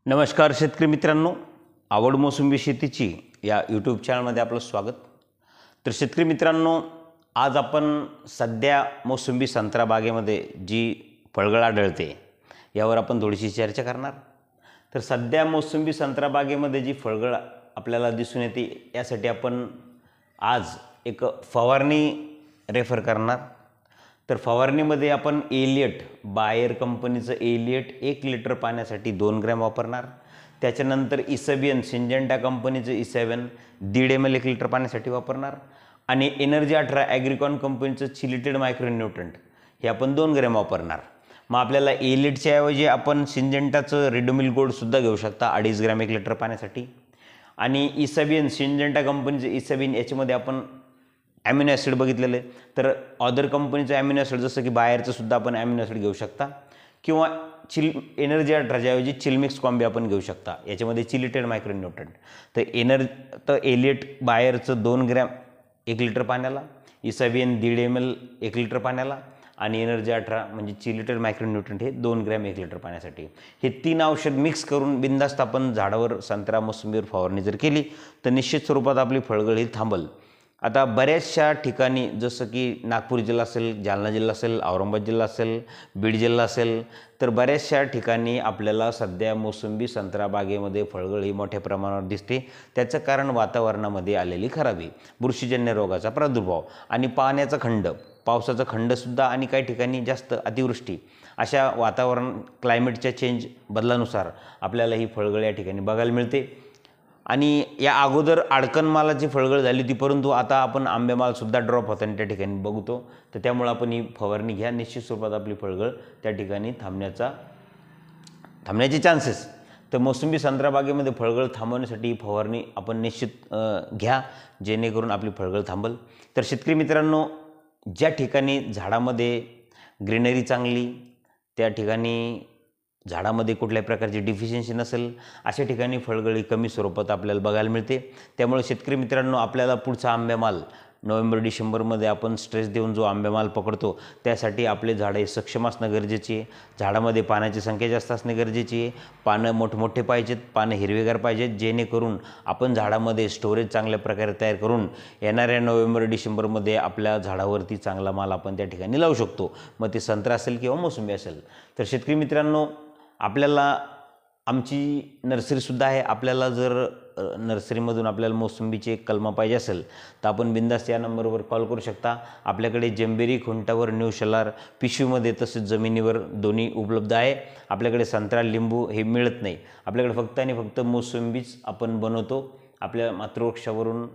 नमस्कार शेतकरी मित्रांनो, आवड मोसंबी शेतीची या यूट्यूब चॅनलमध्ये आपलं स्वागत। तर शेतकरी मित्रांनो, आज आपण सध्या मोसंबी संत्रा बागेमध्ये जी फळगळ आढळते यावर आपण थोडीशी चर्चा करणार। तर सध्या मोसंबी संत्रा बागेमध्ये जी फळगळ आपल्याला दिसून येते यासाठी आपण आज एक फवारणी रेफर करणार। तर फवारणीमध्ये आपण एलियट बायर कंपनीचं एलियट 1 लिटर पाण्यासाठी 2 ग्रॅम वापरणार। त्याच्यानंतर इसेबियन सिंजेंटा कंपनीचं E7 1.5 ml 1 लिटर पाण्यासाठी वापरणार आणि एनर्जी 18 ॲग्रिकॉन कंपनीचं चिलिटेड मायक्रोन्यूट्रंट हे आपण 2 ग्रॅम वापरणार। मग आपल्याला एलियटच्या ऐवजी आपण सिंजेंटाचं रेडोमिल गोल्डसुद्धा घेऊ शकता 2.5 ग्रॅम 1 लिटर पाण्यासाठी। आणि इसेबियन सिंजेंटा कंपनीचं इसेबियन याच्यामध्ये आपण ॲमिनो ॲसिड बघितलेलं आहे। तर अदर कंपनीचं ॲमिनो ॲसिड जसं की बायरचं सुद्धा आपण ॲमिनो ॲसिड घेऊ शकता किंवा एनर्जी 18च्या ऐवजी चिलमिक्स कॉम्बी आपण घेऊ शकता, याच्यामध्ये चिलिटेड मायक्रोन्यूट्रंट। तर एलियट बायरचं 2 ग्रॅम 1 लिटर पाण्याला, इसेबियन 1.5 ml 1 लिटर पाण्याला आणि एनर्जी 18 म्हणजे चिलिटेड मायक्रोन्यूट्रंट हे 2 ग्रॅम 1 लिटर पाण्यासाठी। हे 3 औषध मिक्स करून बिनधास्त आपण झाडावर संत्रा मोसंबीवर फवारणी जर केली तर निश्चित स्वरूपात आपली फळगळ ही थांबल। आता बऱ्याचशा ठिकाणी जसं की नागपूर जिल्हा असेल, जालना जिल्हा असेल, औरंगाबाद जिल्हा असेल, बीड जिल्हा असेल, तर बऱ्याचशा ठिकाणी आपल्याला सध्या मोसंबी संत्रा बागेमध्ये फळगळ ही मोठ्या प्रमाणावर दिसते। त्याचं कारण वातावरणामध्ये आलेली खराबी, बुरशीजन्य रोगाचा प्रादुर्भाव आणि पाण्याचा खंड, पावसाचा खंडसुद्धा आणि काही ठिकाणी जास्त अतिवृष्टी, अशा वातावरण क्लायमेटच्या चेंज बदलानुसार आपल्याला ही फळगळ या ठिकाणी बघायला मिळते। आणि या अगोदर अडकण मालाची फळगळ झाली होती, परंतु आता आपण आंबेमालसुद्धा ड्रॉप होताना त्या ठिकाणी बघतो। तर त्यामुळे आपण ही फवारणी घ्या, निश्चित स्वरूपात आपली फळगळ त्या ठिकाणी थांबण्याचे चान्सेस। तर मोसंबी संत्रा बागेमध्ये फळगळ थांबवण्यासाठी ही फवारणी आपण निश्चित घ्या, जेणेकरून आपली फळगळ थांबल। तर शेतकरी मित्रांनो, ज्या ठिकाणी झाडामध्ये ग्रीनरी चांगली, त्या ठिकाणी झाडामध्ये कुठल्याही प्रकारची डिफिशियन्सी नसेल, अशा ठिकाणी फळगळी कमी स्वरूपात आपल्याला बघायला मिळते। त्यामुळे शेतकरी मित्रांनो, आपल्याला पुढचा आंबेमाल नोव्हेंबर-डिसेंबरमध्ये आपण स्ट्रेस देऊन जो आंबेमाल पकडतो त्यासाठी आपले झाडे सक्षम असणं गरजेचे आहे। झाडामध्ये पाण्याची संख्या जास्त असणे गरजेची आहे, पानं मोठमोठे पाहिजेत, पानं हिरवेगार पाहिजेत, जेणेकरून आपण झाडामध्ये स्टोरेज चांगल्या प्रकारे तयार करून येणाऱ्या नोव्हेंबर-डिसेंबरमध्ये आपल्या झाडावरती चांगला माल आपण त्या ठिकाणी लावू शकतो, मग ते संत्रा असेल किंवा मोसंबी असेल। तर शेतकरी मित्रांनो, आपल्याला आमची नर्सरीसुद्धा आहे। आपल्याला जर नर्सरीमधून आपल्याला मोसंबीची एक कलमा पाहिजे असेल तर आपण बिंदास्त या नंबरवर कॉल करू शकता। आपल्याकडे जंबेरी खुंटावर, न्यू शलार पिशवीमध्ये तसेच जमिनीवर दोन्ही उपलब्ध आहे। आपल्याकडे संत्रा, लिंबू हे मिळत नाही, आपल्याकडे फक्त आणि फक्त मोसंबीच आपण बनवतो। आपल्या मातृवृक्षावरून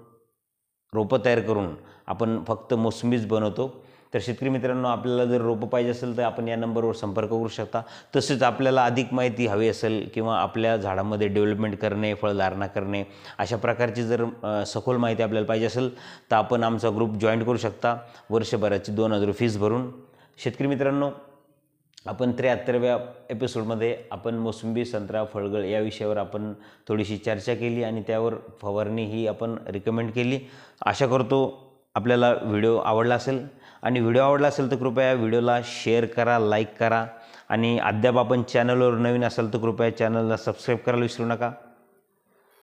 रोपं तयार करून आपण फक्त मोसंबीच बनवतो। तर शेतकरी मित्रांनो, आपल्याला जर रोपं पाहिजे असेल तर आपण या नंबरवर संपर्क करू शकता। तसेच आपल्याला अधिक माहिती हवी असेल किंवा आपल्या झाडामध्ये डेव्हलपमेंट करणे, फळधारणा करणे, अशा प्रकारची जर सखोल माहिती आपल्याला पाहिजे असेल तर आपण आमचा ग्रुप जॉईन करू शकता वर्षभराची 2000 फीस भरून। शेतकरी मित्रांनो, आपण 73व्या एपिसोडमध्ये आपण मोसंबी, संत्रा, फळगळ या विषयावर आपण थोडीशी चर्चा केली आणि त्यावर फवारणी ही आपण रिकमेंड केली। आशा करतो आपल्याला व्हिडिओ आवडला असेल, आणि व्हिडिओ आवडला असेल तर कृपया व्हिडिओला शेअर करा, लाईक करा, आणि अद्याप आपण चॅनलवर नवीन असाल तर कृपया चॅनलला सबस्क्राईब करायला विसरू नका।